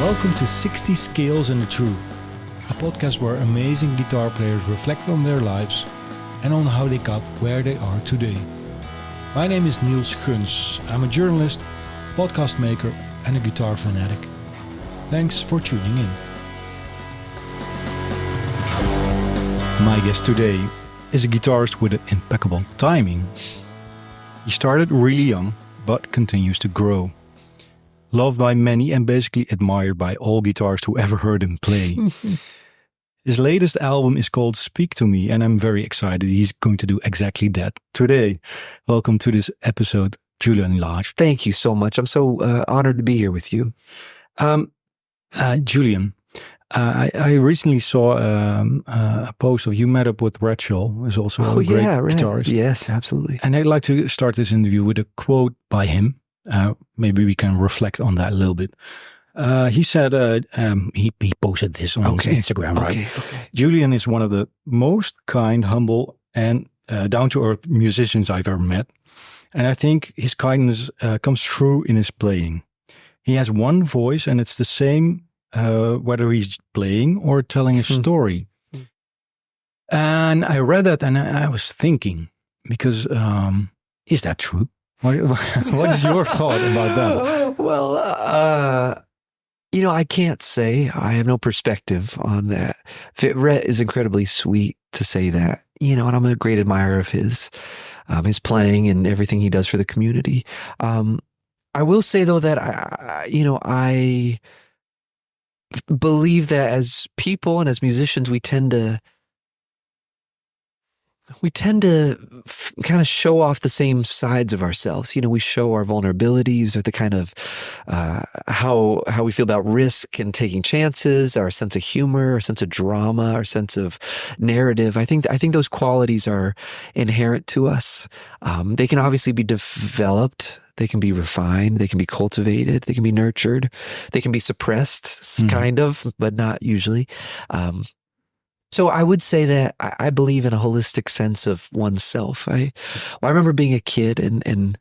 Welcome to 60 Scales and the Truth, a podcast where amazing guitar players reflect on their lives and on how they got where they are today. My name is Niels Guns. I'm a journalist, podcast maker and a guitar fanatic. Thanks for tuning in. My guest today is a guitarist with impeccable timing. He started really young, but continues to grow. Loved by many and basically admired by all guitarists who ever heard him play. His latest album is called Speak to Me, and I'm very excited he's going to do exactly that today. Welcome to this episode, Julian Lage. Thank you so much. I'm so honored to be here with you. Julian, I recently saw a post of you met up with Rhett, who's also a great guitarist. Yes, absolutely. And I'd like to start this interview with a quote by him. Maybe we can reflect on that a little bit. He said, he posted this on his Instagram, right? Okay. Julian is one of the most kind, humble, and down-to-earth musicians I've ever met. And I think his kindness comes through in his playing. He has one voice, and it's the same whether he's playing or telling a story. And I read that, and I was thinking, because is that true? What is your thought about that? Well, I can't say. I have no perspective on that. Rhett is incredibly sweet to say that, and I'm a great admirer of his playing and everything he does for the community. I will say though that I believe that as people and as musicians, we tend to kind of show off the same sides of ourselves. We show our vulnerabilities or the kind of how we feel about risk and taking chances, our sense of humor, our sense of drama, our sense of narrative. I think those qualities are inherent to us. They can obviously be developed. They can be refined. They can be cultivated. They can be nurtured. They can be suppressed, kind of, but not usually. So I would say that I believe in a holistic sense of oneself. I remember being a kid and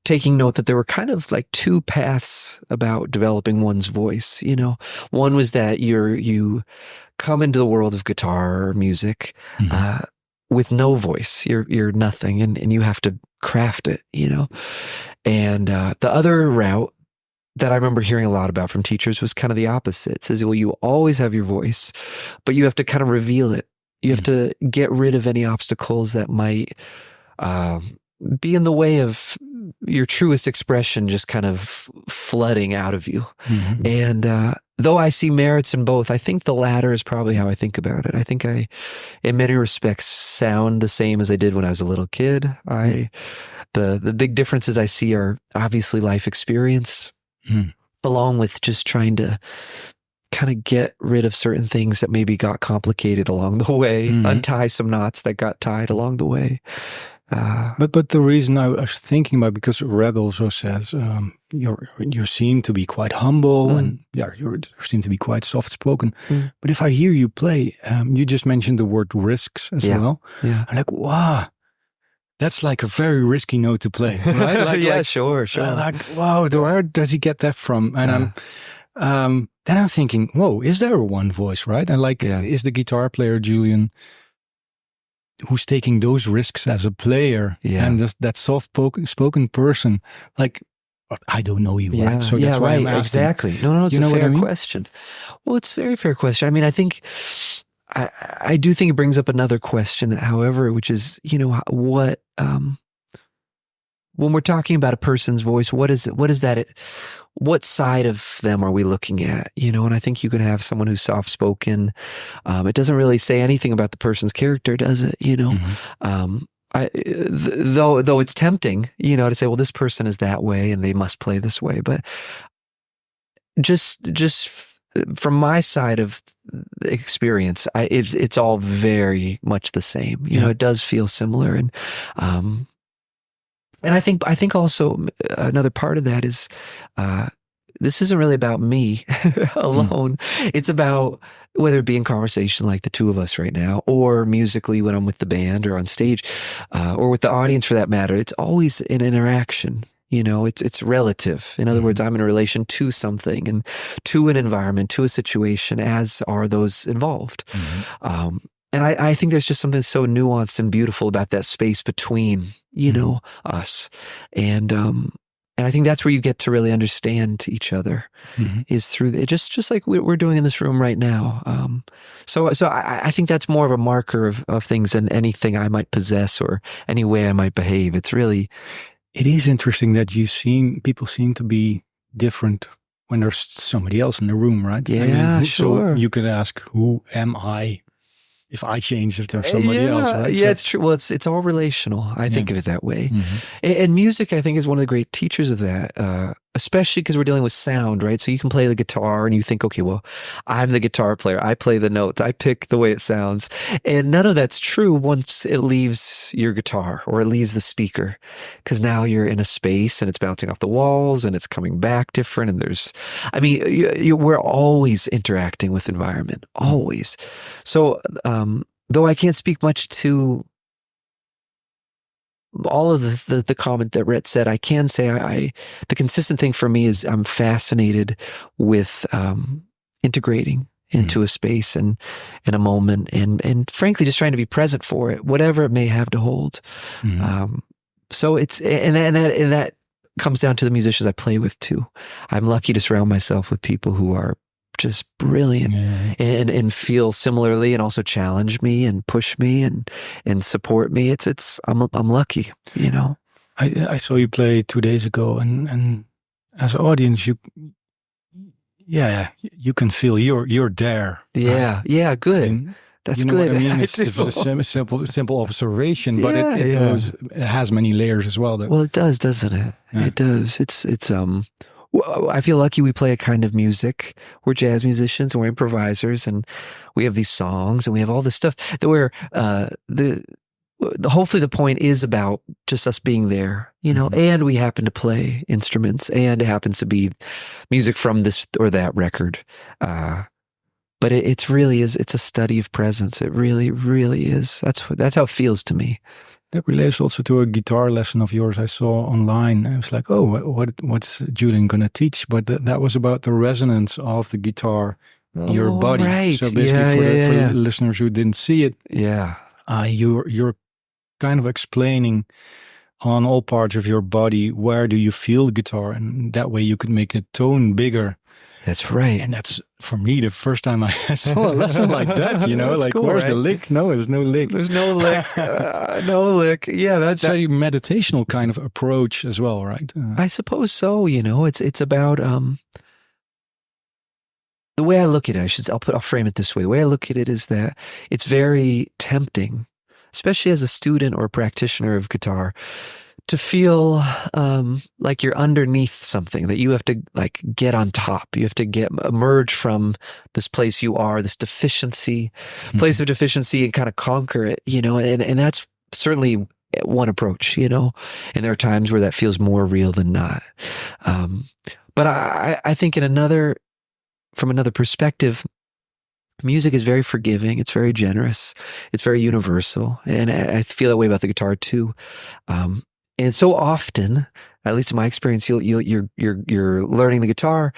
taking note that there were kind of like two paths about developing one's voice. One was that you come into the world of guitar or music with no voice. You're nothing, and you have to craft it. And the other route that I remember hearing a lot about from teachers was kind of the opposite. It says, well, you always have your voice, but you have to kind of reveal it. You have to get rid of any obstacles that might be in the way of your truest expression just kind of flooding out of you. And though I see merits in both, I think the latter is probably how I think about it. I think I, in many respects, sound the same as I did when I was a little kid. The big differences I see are obviously life experience, along with just trying to kind of get rid of certain things that maybe got complicated along the way, untie some knots that got tied along the way. But the reason I was thinking about, because Rhett also says you seem to be quite humble and you seem to be quite soft spoken. But if I hear you play, you just mentioned the word risks as well. Yeah. I'm like, wow. That's like a very risky note to play, right? Sure. Like, wow, where does he get that from? And then I'm thinking, whoa, is there one voice, right? And is the guitar player Julian who's taking those risks as a player and that soft-spoken person? Like, I don't know you, right? So that's why I'm asking. Exactly. No, it's a fair question. Well, it's a very fair question. I mean, I think I do think it brings up another question, however, which is, what, when we're talking about a person's voice, what side of them are we looking at? And I think you can have someone who's soft-spoken. It doesn't really say anything about the person's character, does it? Though it's tempting, to say, well, this person is that way and they must play this way. But just from my side of the experience, it's all very much the same. It does feel similar, and I think also another part of that is this isn't really about me alone. It's about, whether it be in conversation like the two of us right now, or musically when I'm with the band or on stage, or with the audience for that matter. It's always an interaction. You know, it's relative. In other words, I'm in relation to something and to an environment, to a situation, as are those involved. And I think there's just something so nuanced and beautiful about that space between, you know, us. And I think that's where you get to really understand each other is through just like we're doing in this room right now. So I think that's more of a marker of things than anything I might possess or any way I might behave. It's really, it is interesting that people seem to be different when there's somebody else in the room, right? Yeah, sure. So you could ask, who am I? If I change, if there's somebody else, right? Yeah, it's true. Well, it's all relational. I think of it that way. And music, I think, is one of the great teachers of that, especially because we're dealing with sound, right? So you can play the guitar and you think, okay, well, I'm the guitar player. I play the notes. I pick the way it sounds. And none of that's true once it leaves your guitar or it leaves the speaker, because now you're in a space and it's bouncing off the walls and it's coming back different. And we're always interacting with environment, always. So, though I can't speak much to all of the comment that Rhett said, I can say the consistent thing for me is I'm fascinated with integrating into a space and in a moment and frankly just trying to be present for it, whatever it may have to hold. So it's and that comes down to the musicians I play with too. I'm lucky to surround myself with people who are just brilliant and feel similarly and also challenge me and push me and support me. I'm lucky, you know. I saw you play 2 days ago and as an audience you can feel you're there. Yeah, good. That's good. What I mean, it's a simple observation, but it has many layers as well. Well, it does, doesn't it? Yeah. It does. It's I feel lucky we play a kind of music. We're jazz musicians and we're improvisers and we have these songs and we have all this stuff that we're, hopefully the point is about just us being there, you know, and we happen to play instruments and it happens to be music from this or that record. But it's really is, it's a study of presence. It really, really is. That's how it feels to me. That relates also to a guitar lesson of yours I saw online. I was like, oh, what's Julian going to teach? But that was about the resonance of the guitar in your body. Right. So basically for the listeners who didn't see it, you're kind of explaining on all parts of your body, where do you feel the guitar? And that way you could make the tone bigger. That's right. And that's, for me, the first time I saw a lesson like that, you know, like, cool, where's the lick? No, there's no lick. There's no lick. No lick. Yeah, that's a meditational kind of approach as well, right? I suppose so, you know, it's about, the way I look at it, I'll frame it this way. The way I look at it is that it's very tempting, especially as a student or a practitioner of guitar, to feel like you're underneath something, that you have to like get on top. You have to emerge from this place you are, this place of deficiency, and kind of conquer it, you know, and that's certainly one approach, you know, and there are times where that feels more real than not. But I think from another perspective, music is very forgiving. It's very generous. It's very universal. And I feel that way about the guitar too. And so often, at least in my experience, you're learning the guitar,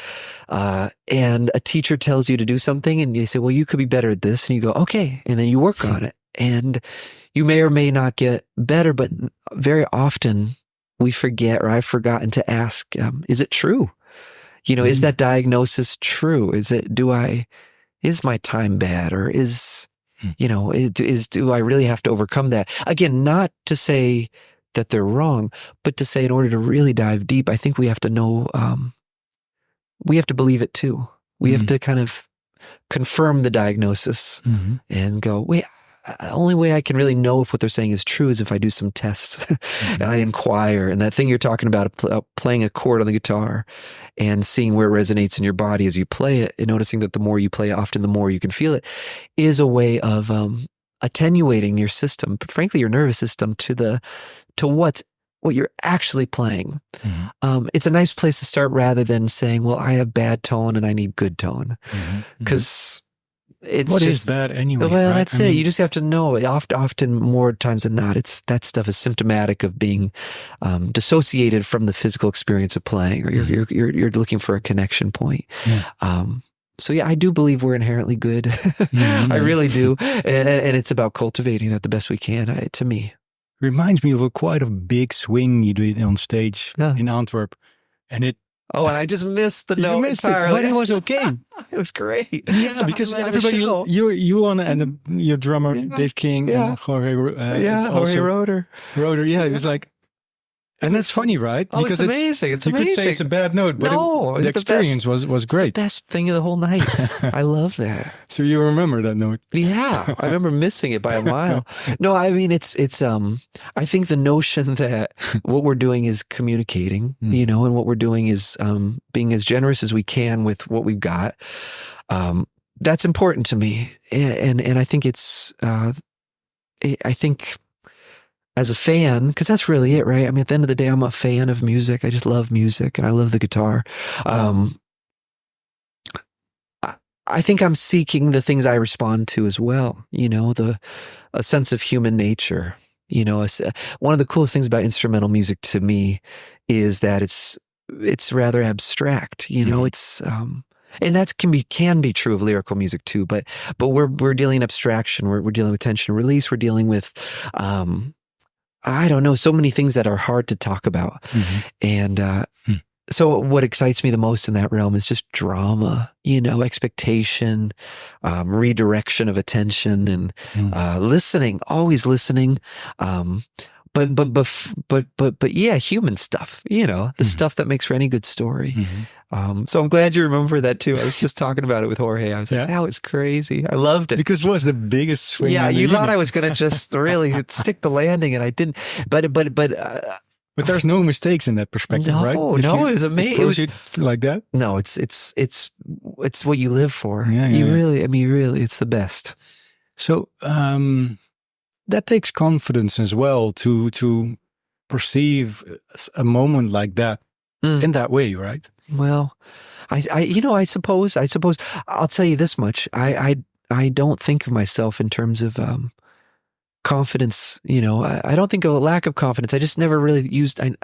and a teacher tells you to do something, and they say, "Well, you could be better at this," and you go, "Okay," and then you work on it, and you may or may not get better, but very often we forget, or I've forgotten to ask, "Is it true? You know, is that diagnosis true? Is my time bad, or you know, do I really have to overcome that?" Again, not to say that they're wrong, but to say in order to really dive deep, I think we have to know, we have to believe it too. We have to kind of confirm the diagnosis and go, wait, the only way I can really know if what they're saying is true is if I do some tests and I inquire. And that thing you're talking about, playing a chord on the guitar and seeing where it resonates in your body as you play it, and noticing that the more you play it, often the more you can feel it, is a way of attenuating your system, but frankly your nervous system, to what you're actually playing. It's a nice place to start rather than saying, well, I have bad tone and I need good tone. Because it's what just is bad anyway? well, right? that's it. You just have to know. Often, more times than not, it's that stuff is symptomatic of being dissociated from the physical experience of playing, or you're looking for a connection point. Yeah. So yeah, I do believe we're inherently good. I really do, and it's about cultivating that the best we can. To me, reminds me of quite a big swing you did on stage in Antwerp, and it. Oh, and I just missed the note entirely. But it was okay. It was great. Yeah, because everybody, you and your drummer Dave King and Jorge, Jorge Roeder. Yeah, it was like, and that's funny, right? Oh, because it's amazing. It's amazing. You could say it's a bad note, but the experience was great. It's the best thing of the whole night. I love that. So you remember that note? Yeah, I remember missing it by a mile. No, I mean it's. I think the notion that what we're doing is communicating, and what we're doing is being as generous as we can with what we've got. That's important to me, and I think it's. I think. As a fan, because that's really it, right? I mean, at the end of the day, I'm a fan of music. I just love music, and I love the guitar. I think I'm seeking the things I respond to as well. A sense of human nature. One of the coolest things about instrumental music to me is that it's rather abstract. It's and that can be true of lyrical music too. But we're dealing in abstraction. We're dealing with tension release. We're dealing with I don't know, so many things that are hard to talk about. And so what excites me the most in that realm is just drama, expectation, redirection of attention, and listening, always listening. But yeah, human stuff, the stuff that makes for any good story. So I'm glad you remember that too. I was just talking about it with Jorge. I was like, that was crazy. I loved it. Because it was the biggest swing. Yeah, you thought I was going to just really stick the landing, and I didn't. But there's no mistakes in that perspective, right? No, it was amazing. It was like that. No, it's what you live for. Yeah, really, it's the best. So that takes confidence as well to perceive a moment like that in that way, right? Well, I suppose I'll tell you this much. I don't think of myself in terms of confidence. I don't think of a lack of confidence. I just never really used. I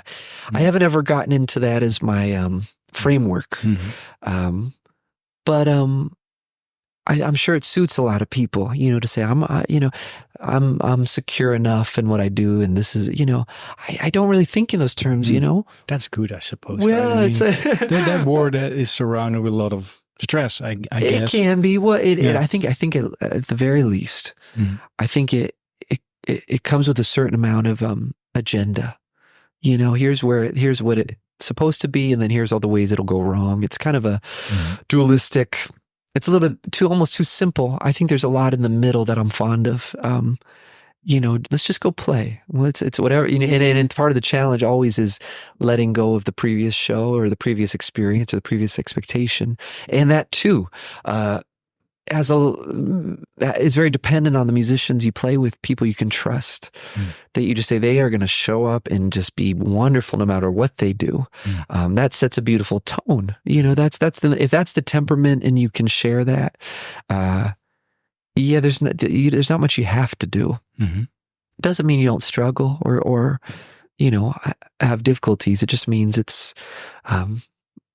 haven't ever gotten into that as my framework. But I'm sure it suits a lot of people, to say I'm secure enough in what I do, and this is, I don't really think in those terms, That's good, I suppose. Well, right? That word is surrounded with a lot of stress. I guess it can be. Well, I think at the very least, I think it comes with a certain amount of agenda. Here's what it's supposed to be, and then here's all the ways it'll go wrong. It's kind of a dualistic. It's a little bit almost too simple. I think there's a lot in the middle that I'm fond of. Let's just go play. Well, it's whatever. And part of the challenge always is letting go of the previous show or the previous experience or the previous expectation. And that too, that is very dependent on the musicians you play with, people you can trust, that you just say they are going to show up and just be wonderful no matter what they do. That sets a beautiful tone. If that's the temperament and you can share that, there's not much you have to do. Doesn't mean you don't struggle or have difficulties. It just means it's, I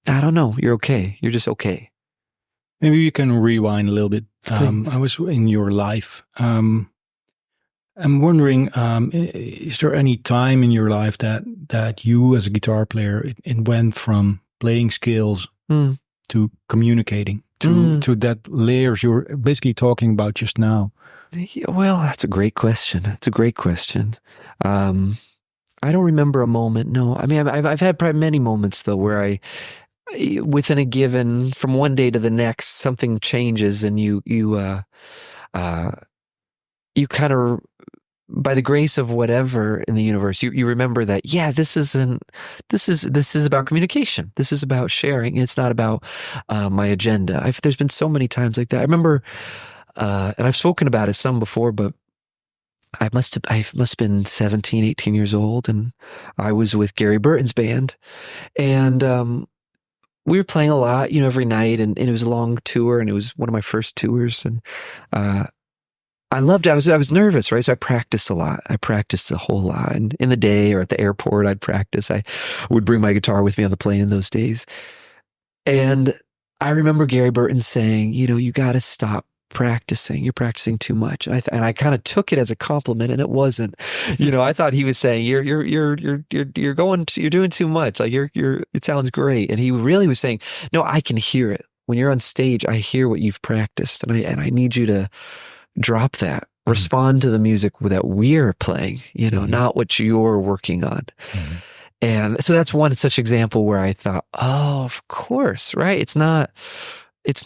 don't know, you're okay. You're just okay. Maybe you can rewind a little bit. I was in your life. I'm wondering, is there any time in your life that you as a guitar player, it went from playing skills to communicating, to that layers you're basically talking about just now? Yeah, well, that's a great question. I don't remember a moment. No, I mean, I've had probably many moments though, where within a given, from one day to the next, something changes, and you kind of, by the grace of whatever in the universe, you remember that, this is about communication. This is about sharing. It's not about my agenda. There's been so many times like that. I remember, and I've spoken about it some before, but I must have been 17, 18 years old, and I was with Gary Burton's band, and we were playing a lot, every night, and it was a long tour, and it was one of my first tours, and I loved it. I was nervous, right? So I practiced a lot. I practiced a whole lot. And in the day or at the airport, I'd practice. I would bring my guitar with me on the plane in those days. And I remember Gary Burton saying, you got to stop practicing. You're practicing too much. And I kind of took it as a compliment, and it wasn't. I thought he was saying you're doing too much. Like it sounds great. And he really was saying, no, I can hear it. When you're on stage, I hear what you've practiced, and I need you to drop that. Respond to the music that we're playing, not what you're working on. And so that's one such example where I thought, oh, of course, right? It's not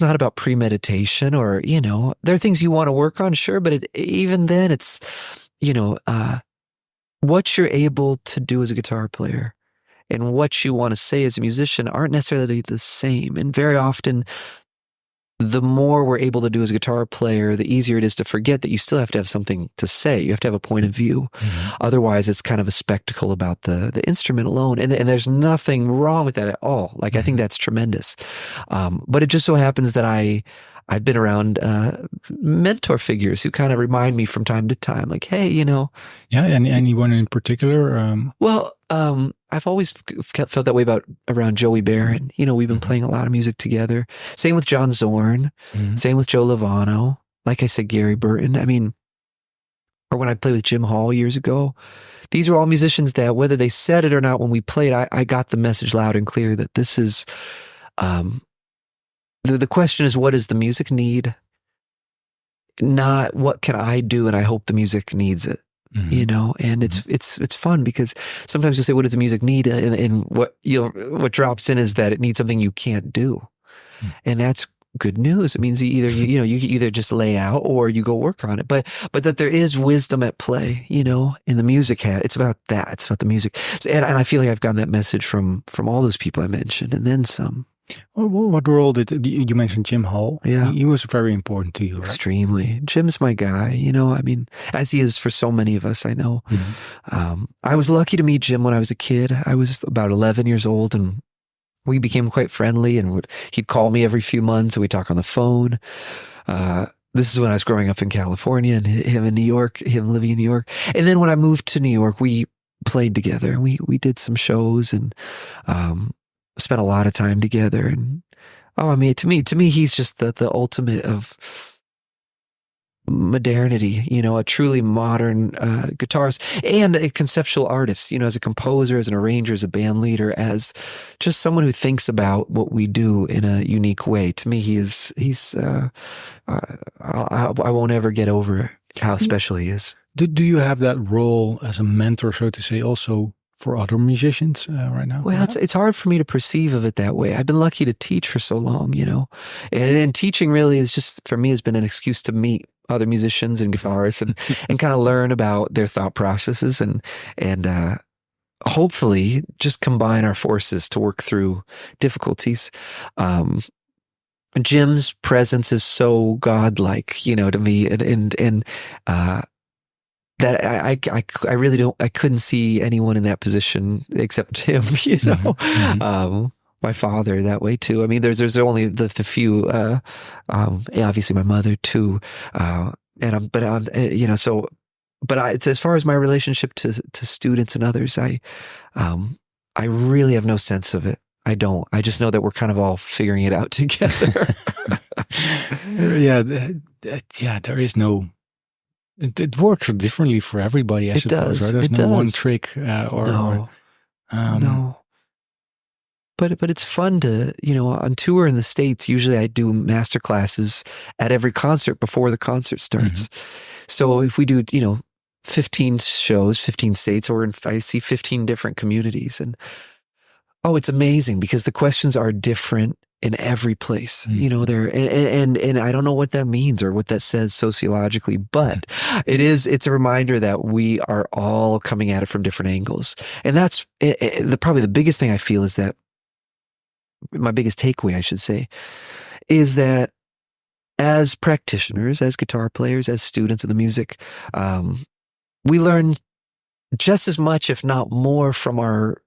about premeditation or, there are things you want to work on, sure, but even then it's, what you're able to do as a guitar player and what you want to say as a musician aren't necessarily the same. And very often, the more we're able to do as a guitar player, the easier it is to forget that you still have to have something to say. You have to have a point of view. Otherwise, it's kind of a spectacle about the instrument alone. And there's nothing wrong with that at all. Like, I think that's tremendous. But it just so happens that I've been around mentor figures who kind of remind me from time to time, like, hey, Yeah, and anyone in particular? Well, I've always felt that way around Joey Barron. We've been playing a lot of music together. Same with John Zorn. Same with Joe Lovano. Like I said, Gary Burton. Or when I played with Jim Hall years ago, these are all musicians that, whether they said it or not when we played, I got the message loud and clear that this is, the question is, what does the music need? Not what can I do and I hope the music needs it. And it's fun because sometimes you'll say, what does the music need? And what drops in is that it needs something you can't do. And that's good news. It means you either just lay out or you go work on it. But that there is wisdom at play, in the music. It's about that. It's about the music. So, and I feel like I've gotten that message from all those people I mentioned and then some. Well, what role did you mentioned Jim Hall? Yeah, he was very important to you, right? Extremely. Jim's my guy. As he is for so many of us, I know. I was lucky to meet Jim when I was a kid. I was about 11 years old, and we became quite friendly. And he'd call me every few months, and we'd talk on the phone. This is when I was growing up in California, and him in New York, him living in New York. And then when I moved to New York, we played together. We did some shows and. Spent a lot of time together, and to me, he's just the ultimate of modernity. A truly modern guitarist and a conceptual artist. As a composer, as an arranger, as a band leader, as just someone who thinks about what we do in a unique way. To me, he's. I won't ever get over how special he is. Do you have that role as a mentor, so to say, also? For other musicians right now? Well, it's hard for me to perceive of it that way. I've been lucky to teach for so long, and teaching really is just, for me, has been an excuse to meet other musicians and guitarists and kind of learn about their thought processes and hopefully just combine our forces to work through difficulties. Jim's presence is so godlike, to me, and that I really don't, I couldn't see anyone in that position except him, my father that way too. There's only the few, obviously my mother too. It's as far as my relationship to students and others, I really have no sense of it. I don't. I just know that we're kind of all figuring it out together. There is no. It works differently for everybody, I suppose. Right? There's no one trick no. But it's fun to, on tour in the States, usually I do master classes at every concert before the concert starts. So if we do, 15 shows, 15 states, or I see 15 different communities, and it's amazing because the questions are different in every place, there, and I don't know what that means or what that says sociologically, but it's a reminder that we are all coming at it from different angles. And that's probably the biggest thing I feel is that my biggest takeaway, I should say, is that as practitioners, as guitar players, as students of the music, we learn just as much, if not more, from our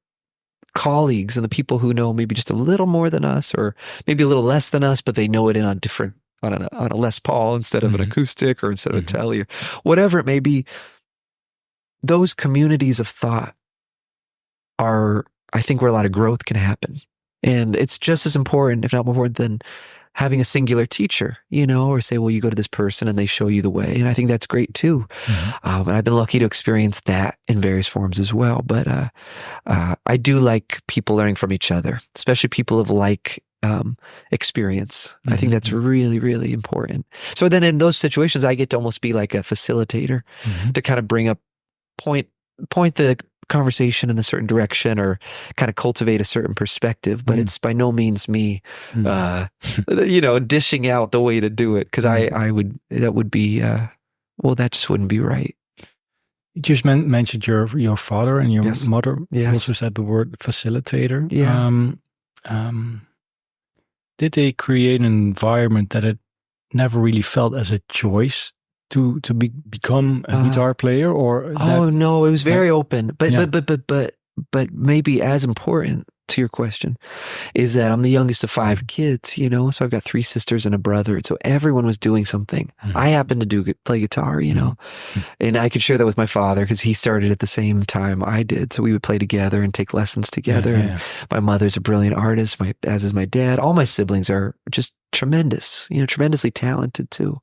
colleagues and the people who know maybe just a little more than us, or maybe a little less than us, but they know it in on a Les Paul instead of an acoustic, or instead of a Tele, or whatever it may be. Those communities of thought are, I think, where a lot of growth can happen. And it's just as important, if not more important, than having a singular teacher, or say, well, you go to this person and they show you the way. And I think that's great too. And I've been lucky to experience that in various forms as well. But I do like people learning from each other, especially people of like experience. I think that's really, really important. So then in those situations, I get to almost be like a facilitator to kind of bring up, point the conversation in a certain direction, or kind of cultivate a certain perspective, but it's by no means me dishing out the way to do it, because that would be that just wouldn't be right. You just mentioned your father and your mother. Yes. Also said the word facilitator. Did they create an environment that it never really felt as a choice to become a guitar player, or no, it was very open, but maybe as important to your question is that I'm the youngest of 5 kids, so I've got 3 sisters and a brother, so everyone was doing something. I happened to play guitar, and I could share that with my father because he started at the same time I did, so we would play together and take lessons together. And my mother's a brilliant artist, as is my dad. All my siblings are just tremendous, tremendously talented too.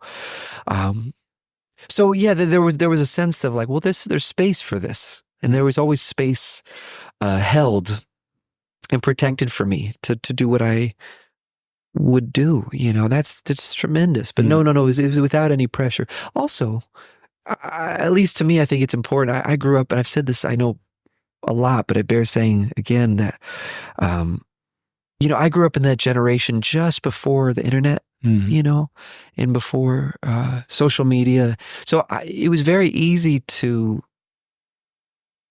So there was a sense of like, well, there's space for this, and there was always space held and protected for me to do what I would do. That's tremendous. But no, it was without any pressure. Also, at least to me, I think it's important. I grew up, and I've said this, I know a lot, but I bear saying again that, I grew up in that generation just before the internet. And before social media. So it was very easy to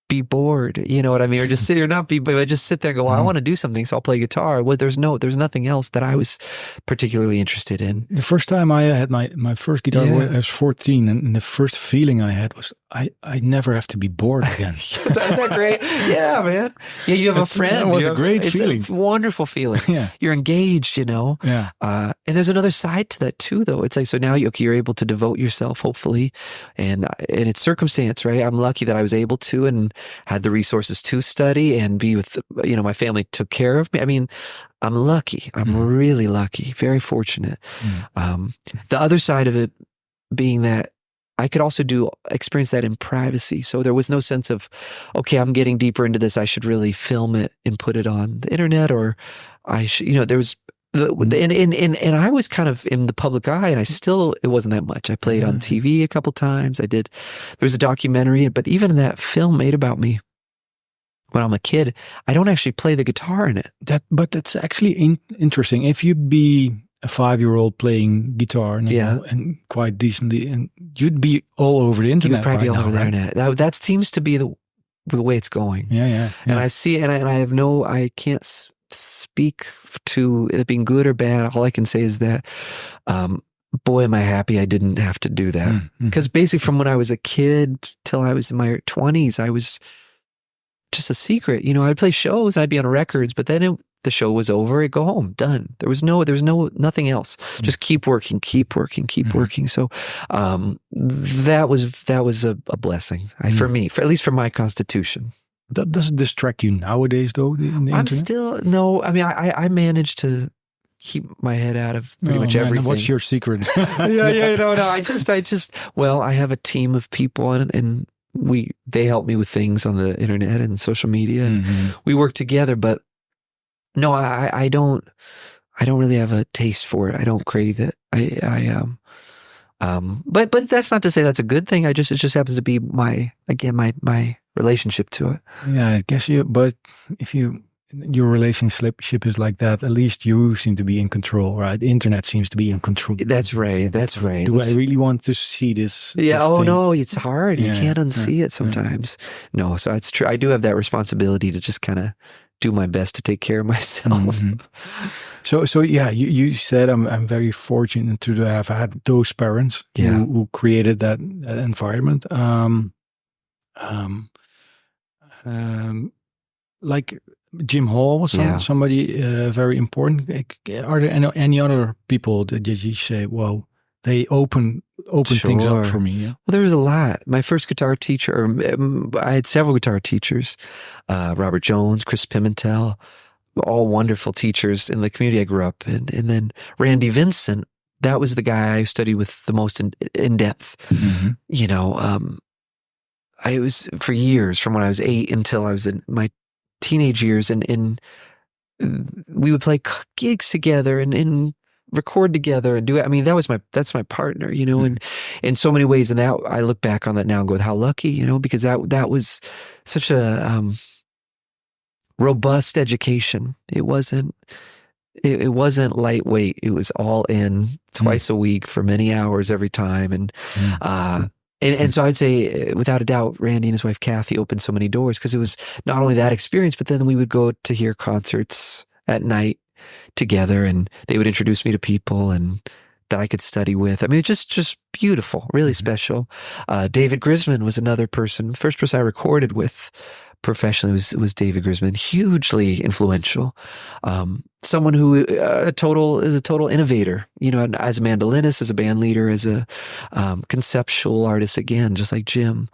be bored, you know what I mean? Or just sit here, but just sit there and go, well, I want to do something, so I'll play guitar. Well, there's nothing else that I was particularly interested in. The first time I had my first guitar, I was 14, and the first feeling I had was, I never have to be bored again. Isn't that great? Yeah, man. Yeah, you have a friend. It was a great feeling. It's a wonderful feeling. Yeah. You're engaged, Yeah. And there's another side to that too, though. It's like, so now you're able to devote yourself, hopefully, and it's circumstance, right? I'm lucky that I was able to, and had the resources to study and be with, my family took care of me. I mean, I'm lucky. I'm really lucky, very fortunate. The other side of it being that I could also experience that in privacy. So there was no sense of, okay, I'm getting deeper into this, I should really film it and put it on the internet, or I should, there was, and I was kind of in the public eye, and it wasn't that much. I played on TV a couple times. There was a documentary, but even that film made about me when I'm a kid, I don't actually play the guitar in it. But that's actually interesting. If you be a 5-year-old playing guitar and quite decently, and you'd be all over the internet. You'd probably be all over the internet. That seems to be the way it's going. Yeah. And I see, and I can't speak to it being good or bad. All I can say is that, boy, am I happy I didn't have to do that. Because basically from when I was a kid till I was in my 20s, I was just a secret. I'd play shows and I'd be on records, but then the show was over, I'd go home, done. There was nothing else. Just keep working. So that was a blessing for me, at least for my constitution. That doesn't distract you nowadays, though. I'm still no. I mean, I managed to keep my head out of pretty much everything. What's your secret? No. I just. Well, I have a team of people, and they help me with things on the internet and social media, and we work together. But no, I don't really have a taste for it. I don't crave it. But that's not to say that's a good thing. It just happens to be my relationship to it. Yeah, I guess but if your relationship is like that, at least you seem to be in control, right? The internet seems to be in control. That's right. Do I really want to see this? Yeah. This thing? No, it's hard. You can't unsee it sometimes. No, so it's true. I do have that responsibility to just kind of do my best to take care of myself. So yeah, you said I'm very fortunate to have had those parents who created that environment. Like Jim Hall was somebody very important. Are there any other people that you say, well, they open things up for me? Yeah? Well, there was a lot. My first guitar teacher, I had several guitar teachers, Robert Jones, Chris Pimentel, all wonderful teachers in the community I grew up in. And then Randy Vincent, that was the guy I studied with the most in depth. Mm-hmm. You know, I was for years, from when I was 8 until I was in my teenage years, and we would play gigs together and record together and do it. I mean, that's my partner, you know, and in so many ways. And that I look back on that now and go, how lucky, you know, because that was such a robust education. It wasn't lightweight. It was all in twice a week for many hours every time. And so I'd say, without a doubt, Randy and his wife Kathy opened so many doors, because it was not only that experience, but then we would go to hear concerts at night together, and they would introduce me to people and that I could study with. I mean, it's just beautiful, really special. David Grisman was another person. First person I recorded with professionally was David Grisman, hugely influential. Someone who is a total innovator, you know, as a mandolinist, as a band leader, as a conceptual artist, again, just like Jim,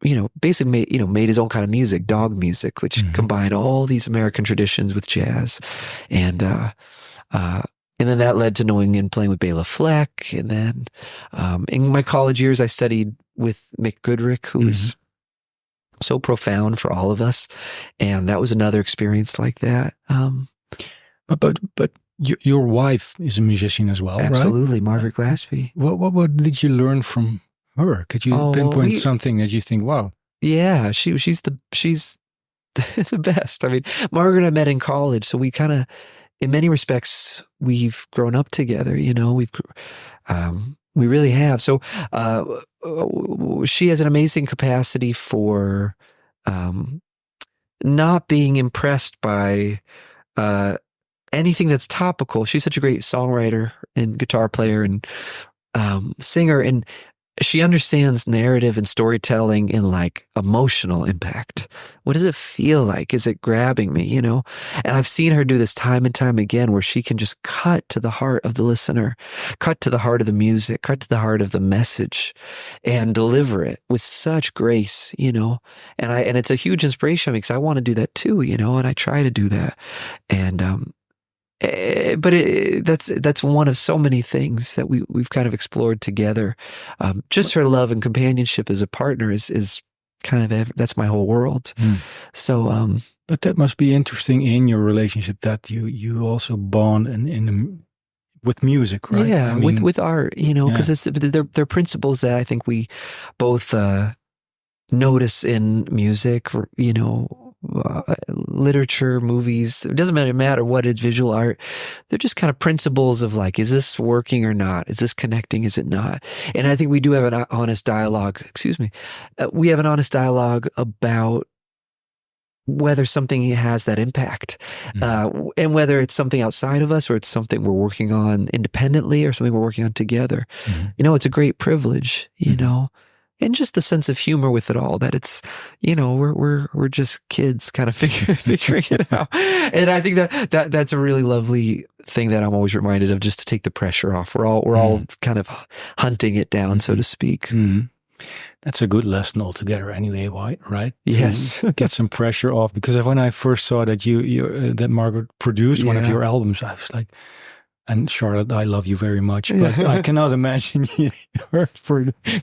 you know, basically made his own kind of music, dog music, which combined all these American traditions with jazz. And then that led to knowing and playing with Bela Fleck. And then in my college years, I studied with Mick Goodrick, who was so profound for all of us. And that was another experience like that. But your wife is a musician as well, absolutely, right? Margaret Glaspie. What did you learn from her? Could you pinpoint something that you think, wow? Yeah, she's the best. I mean, Margaret I met in college, so we kind of, in many respects, we've grown up together. You know, we really have. So she has an amazing capacity for not being impressed by anything that's topical. She's such a great songwriter and guitar player and singer, and she understands narrative and storytelling in like emotional impact. What does it feel like? Is it grabbing me, you know? And I've seen her do this time and time again, where she can just cut to the heart of the listener, cut to the heart of the music, cut to the heart of the message, and deliver it with such grace, you know? And it's a huge inspiration, because I want to do that too, you know? And I try to do that. And but that's one of so many things that we've kind of explored together. Just her love and companionship as a partner is kind of that's my whole world. So, but that must be interesting in your relationship, that you also bond with music, right? Yeah, I mean, with art, you know, because they're principles that I think we both notice in music, you know. Literature, movies, it doesn't matter what it's, visual art, they're just kind of principles of like, is this working or not? Is this connecting? Is it not? And I think we do have an honest dialogue, we have an honest dialogue about whether something has that impact, and whether it's something outside of us, or it's something we're working on independently, or something we're working on together. You know, it's a great privilege, you know. And just the sense of humor with it all, that it's, you know, we're just kids kind of figuring it out. And I think that's a really lovely thing that I'm always reminded of, just to take the pressure off. We're all kind of hunting it down, so to speak. That's a good lesson altogether anyway, right? Yes. Get some pressure off. Because when I first saw that that Margaret produced one of your albums, I was like, and Charlotte, I love you very much, but I cannot imagine her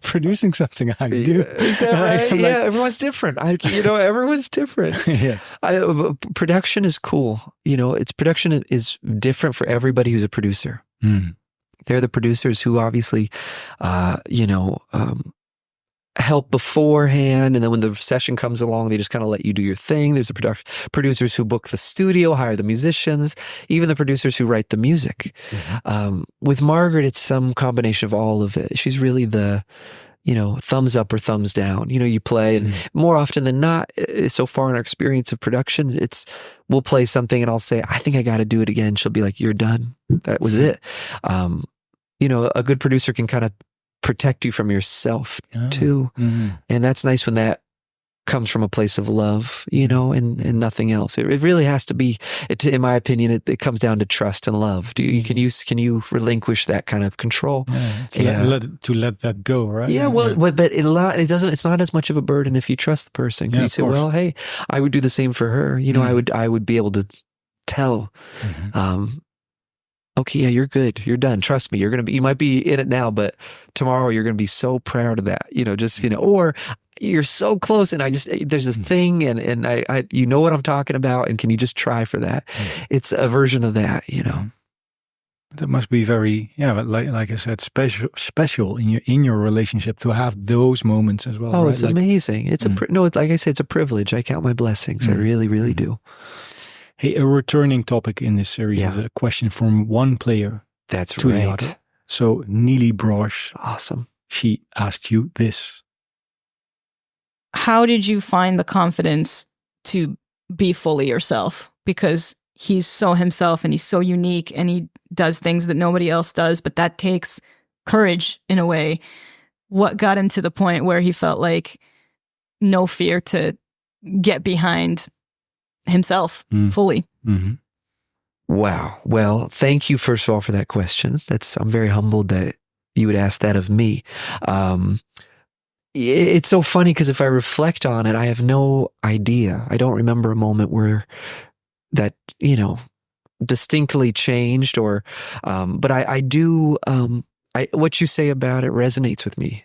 producing something I do. Is that right? Yeah, everyone's different. Everyone's different. Production is cool. You know, production is different for everybody who's a producer. They're the producers who obviously, help beforehand, and then when the session comes along, they just kind of let you do your thing. There's the producers who book the studio, hire the musicians, even the producers who write the music. With Margaret, it's some combination of all of it. She's really the, you know, thumbs up or thumbs down. You know, you play, and more often than not, so far in our experience of production, we'll play something and I'll say, I think I got to do it again. She'll be like, you're done. That was it. You know, a good producer can kind of protect you from yourself too. And that's nice when that comes from a place of love, and nothing else. It really has to be, in my opinion, it comes down to trust and love. Can you relinquish that kind of control? Let that go, right? Yeah, but it doesn't. It's not as much of a burden if you trust the person. You say, well, hey, I would do the same for her. I would be able to tell. Okay, yeah, you're good. You're done. Trust me. You might be in it now, but tomorrow you're going to be so proud of that. Or you're so close, and there's this thing, and I what I'm talking about, and can you just try for that? It's a version of that, That must be very, like I said, special in your relationship to have those moments as well. Oh, right? It's amazing. It's like I said, it's a privilege. I count my blessings. I really, really do. Hey, a returning topic in this series is a question from one player. That's to right. The other. So Nili Brosh, awesome. She asked you this. How did you find the confidence to be fully yourself? Because he's so himself and he's so unique and he does things that nobody else does, but that takes courage in a way. What got him to the point where he felt like no fear to get behind himself fully? Mm-hmm. Wow. Well, thank you first of all for that question. I'm very humbled that you would ask that of me. It's so funny because if I reflect on it, I have no idea. I don't remember a moment where that, distinctly changed but I do, what you say about it resonates with me.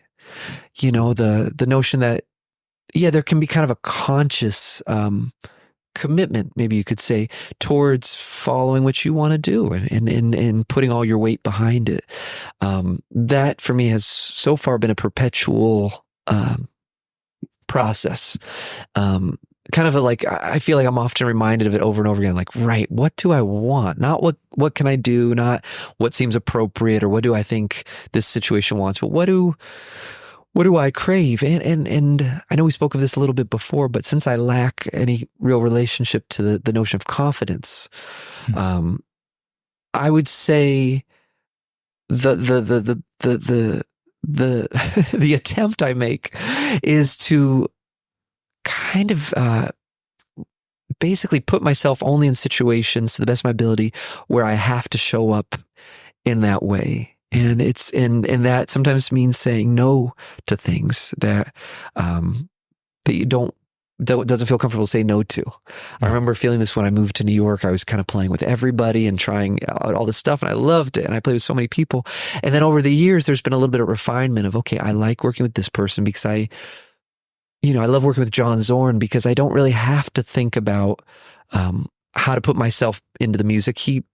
The notion that, there can be kind of a conscious, commitment, maybe you could say, towards following what you want to do and putting all your weight behind it. That for me has so far been a perpetual process. Kind of I feel like I'm often reminded of it over and over again. Like, right, what do I want? Not what can I do? Not what seems appropriate or what do I think this situation wants, but what do I crave? And I know we spoke of this a little bit before, but since I lack any real relationship to the notion of confidence, I would say the attempt I make is to kind of basically put myself only in situations to the best of my ability where I have to show up in that way. And and that sometimes means saying no to things that you doesn't feel comfortable to say no to. I remember feeling this when I moved to New York. I was kind of playing with everybody and trying out all this stuff, and I loved it. And I played with so many people. And then over the years, there's been a little bit of refinement of, okay, I like working with this person because I love working with John Zorn because I don't really have to think about how to put myself into the music. He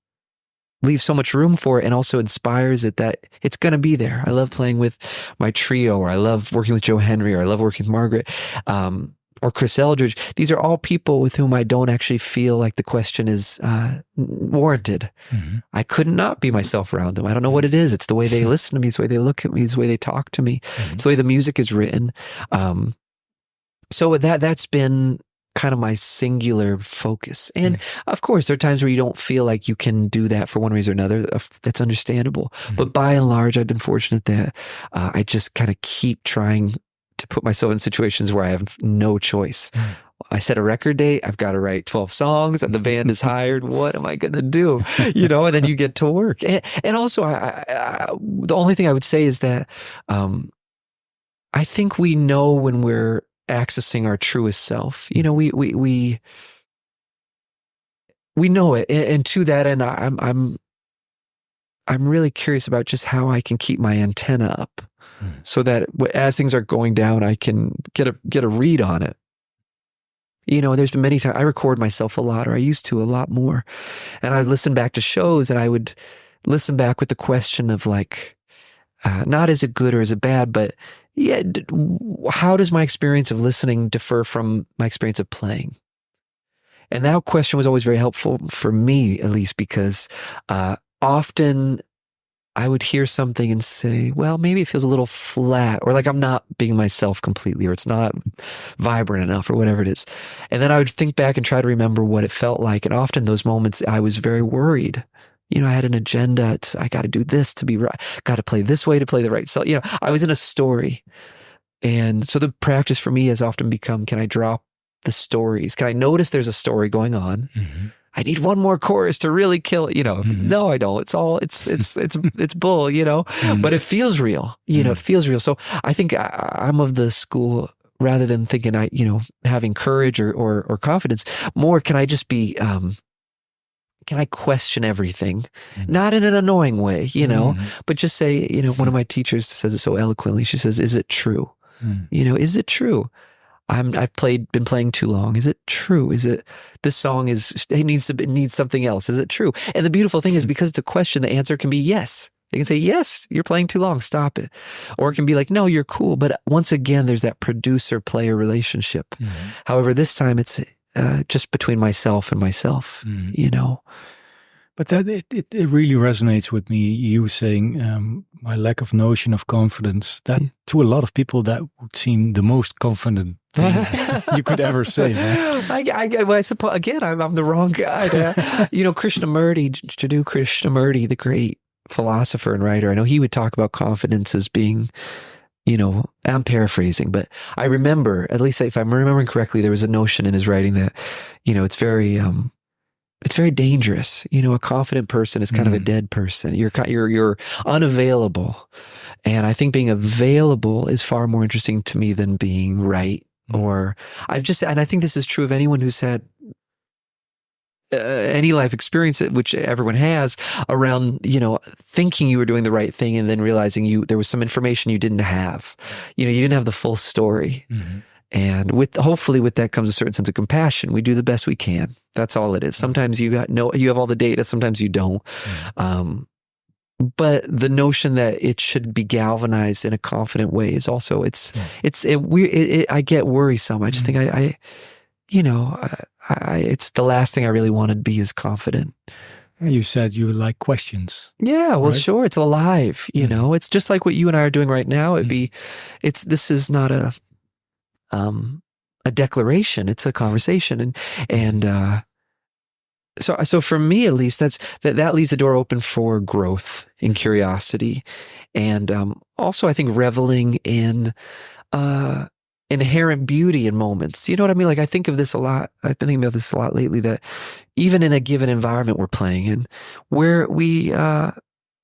leaves so much room for it and also inspires it that it's going to be there. I love playing with my trio, or I love working with Joe Henry, or I love working with Margaret, or Chris Eldridge. These are all people with whom I don't actually feel like the question is warranted. Mm-hmm. I could not be myself around them. I don't know what it is. It's the way they listen to me. It's the way they look at me. It's the way they talk to me. Mm-hmm. It's the way the music is written. So that's been kind of my singular focus. And of course, there are times where you don't feel like you can do that for one reason or another. That's understandable. Mm-hmm. But by and large, I've been fortunate that I just kind of keep trying to put myself in situations where I have no choice. Mm-hmm. I set a record date. I've got to write 12 songs and the band is hired. What am I going to do? And then you get to work. And also, the only thing I would say is that I think we know when we're accessing our truest self. We know it, and to that end, I'm really curious about just how I can keep my antenna up, so that as things are going down, I can get a read on it. There's been many times I record myself a lot, or I used to a lot more, and I listen back to shows, and I would listen back with the question of not is it good or is it bad, but yeah, how does my experience of listening differ from my experience of playing? And that question was always very helpful for me, at least, because often I would hear something and say, well, maybe it feels a little flat, or like I'm not being myself completely, or it's not vibrant enough, or whatever it is. And then I would think back and try to remember what it felt like. And often those moments, I was very worried. I had an agenda. I got to do this to be right. Got to play this way to play the right. So, I was in a story. And so the practice for me has often become, can I drop the stories? Can I notice there's a story going on? Mm-hmm. I need one more chorus to really kill it. No, I don't. It's bull, mm-hmm. But it feels real, it feels real. So I think I'm of the school, rather than thinking having courage or confidence, more, can I just be, can I question everything? Mm-hmm. Not in an annoying way, mm-hmm. but just say, one of my teachers says it so eloquently. She says, is it true? Mm-hmm. Is it true? I've been playing too long. Is it true? Is it, this song it needs something else. Is it true? And the beautiful thing is, because it's a question, the answer can be yes. They can say, yes, you're playing too long, stop it. Or it can be like, no, you're cool. But once again, there's that producer-player relationship. Mm-hmm. However, this time it's just between myself and myself, But that it really resonates with me, you saying my lack of notion of confidence. That to a lot of people, that would seem the most confident thing you could ever say. I suppose, again, I'm the wrong guy. Krishnamurti, Jiddu Krishnamurti, the great philosopher and writer, I know he would talk about confidence as being, I'm paraphrasing, but I remember, at least if I'm remembering correctly, there was a notion in his writing that, it's very dangerous. A confident person is kind of a dead person. You're unavailable. And I think being available is far more interesting to me than being right. Or and I think this is true of anyone who's had any life experience, which everyone has, around, thinking you were doing the right thing and then realizing there was some information you didn't have. You didn't have the full story. Mm-hmm. And hopefully with that comes a certain sense of compassion. We do the best we can. That's all it is. Sometimes you have all the data, sometimes you don't. Mm-hmm. But the notion that it should be galvanized in a confident way is also, I get worrisome. I just think it's the last thing I really want to be, is confident. You said you like questions. Yeah, well, right? Sure. It's alive. It's just like what you and I are doing right now. This is not a declaration. It's a conversation. So for me, at least, that leaves the door open for growth and curiosity. And, also I think reveling in, inherent beauty in moments. You know what I mean? Like, I think of this a lot. I've been thinking about this a lot lately, that even in a given environment we're playing in, where we are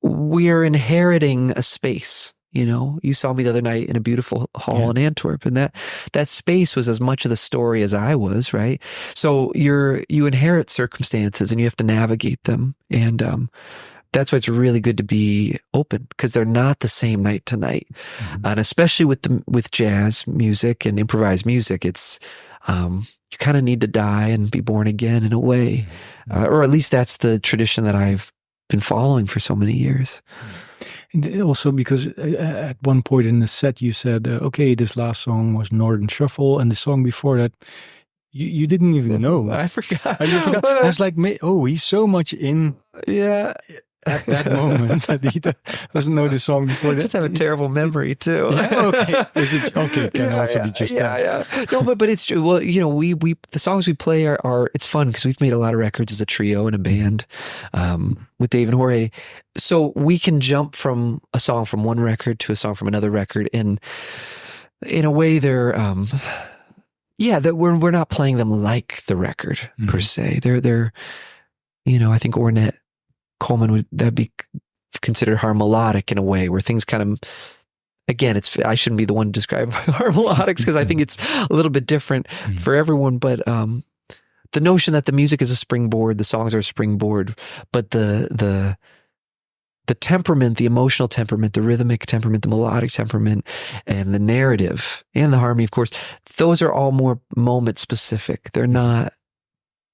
inheriting a space. You saw me the other night in a beautiful hall in Antwerp, and that space was as much of the story as I was, right? So you inherit circumstances and you have to navigate them. And, that's why it's really good to be open, because they're not the same night to night. Mm-hmm. And especially with jazz music and improvised music, it's, you kind of need to die and be born again in a way. Mm-hmm. Or at least that's the tradition that I've been following for so many years. And also because at one point in the set you said, okay, this last song was Northern Shuffle, and the song before that, you didn't even know. I forgot. You forgot. I was like, he's so much in... Yeah. At that moment that he doesn't know the song before that. I just have a terrible memory too. Okay. It can also be just that. Yeah. No, but it's true. Well, we the songs we play are it's fun because we've made a lot of records as a trio and a band, with Dave and Jorge. So we can jump from a song from one record to a song from another record, and in a way they're that we're not playing them like the record per se. They're I think Ornette Coleman that'd be considered harmonic in a way, where things kind of, again, I shouldn't be the one to describe harmonics, because I think it's a little bit different for everyone. But the notion that the music is a springboard, the songs are a springboard, but the temperament, the emotional temperament, the rhythmic temperament, the melodic temperament, and the narrative and the harmony, of course, those are all more moment specific. They're not.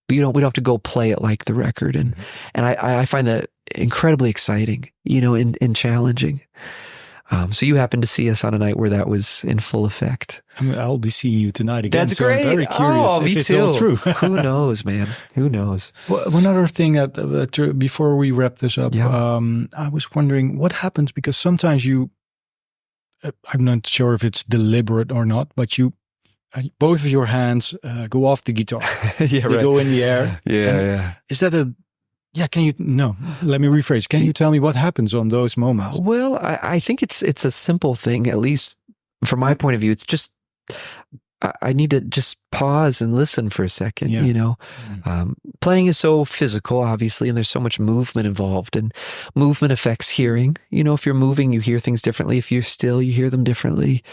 We don't have to go play it like the record. And I find that incredibly exciting, and challenging. So you happened to see us on a night where that was in full effect. I'll be seeing you tonight again. That's great. I'm very curious if it's all true. Who knows, man? Who knows? Well, one other thing before we wrap this up, I was wondering what happens, because sometimes I'm not sure if it's deliberate or not, but both of your hands go off the guitar. They go in the air. Yeah. Is that let me rephrase. Can you tell me what happens on those moments? Well, I think it's a simple thing, at least from my point of view, it's just, I need to just pause and listen for a second, you know. Playing is so physical, obviously, and there's so much movement involved, and movement affects hearing. You know, if you're moving, you hear things differently. If you're still, you hear them differently.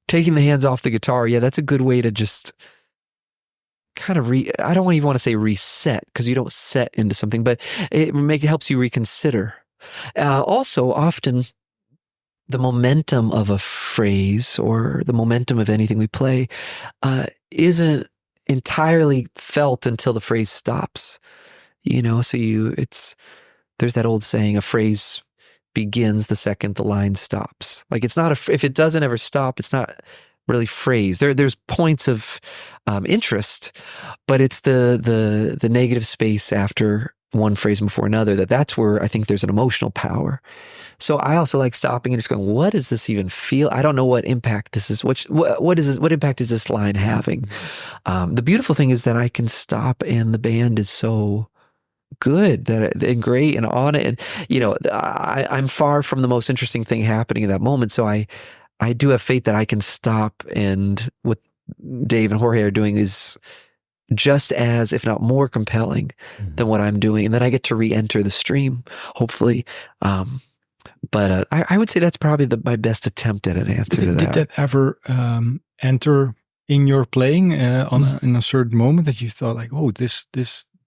Taking the hands off the guitar, yeah, that's a good way to just kind of I don't even want to say reset, because you don't set into something, but it helps you reconsider. Also, often the momentum of a phrase or the momentum of anything we play isn't entirely felt until the phrase stops. You know, so there's that old saying, a phrase begins the second the line stops. Like, it's not if it doesn't ever stop, it's not really phrase. There's points of interest, but it's the negative space after one phrase before another that's where I think there's an emotional power. So I also like stopping and just going, what does this even feel? I don't know what impact this is. What is this? What impact is this line having? The beautiful thing is that I can stop, and the band is so good and great and on it. And, you know, I'm far from the most interesting thing happening in that moment. So I do have faith that I can stop, and what Dave and Jorge are doing is just as, if not more compelling than what I'm doing. And then I get to re-enter the stream, hopefully. But I would say that's probably my best attempt at an answer to that. Did that ever enter in your playing in a certain moment that you thought like, oh, this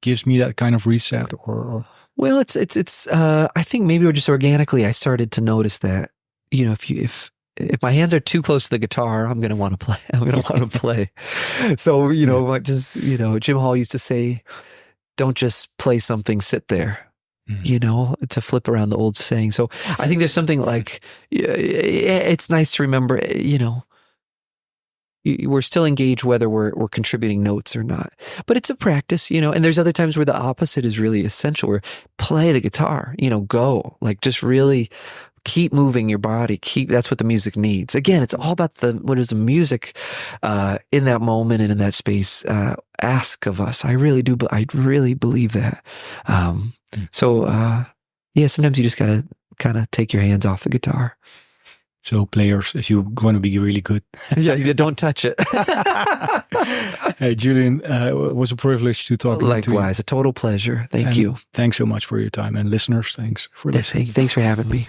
gives me that kind of reset? Or well, it's I think maybe just organically I started to notice that, you know, if my hands are too close to the guitar, I'm going to want to play. I'm going to want to play. So, you know, just, you know, Jim Hall used to say, don't just play something, sit there. You know, to flip around the old saying. So I think there's something like, it's nice to remember, you know, we're still engaged whether we're contributing notes or not. But it's a practice, you know, and there's other times where the opposite is really essential, where play the guitar, you know, go, like, just really keep moving your body. That's what the music needs. Again, it's all about what does the music in that moment and in that space ask of us. I really believe that. So, yeah, sometimes you just got to kind of take your hands off the guitar. So players, if you want to be really good. Yeah, don't touch it. Hey, Julian, it was a privilege to talk to you. Likewise, a total pleasure. Thank you. Thanks so much for your time. And listeners, thanks for listening. Thanks for having me.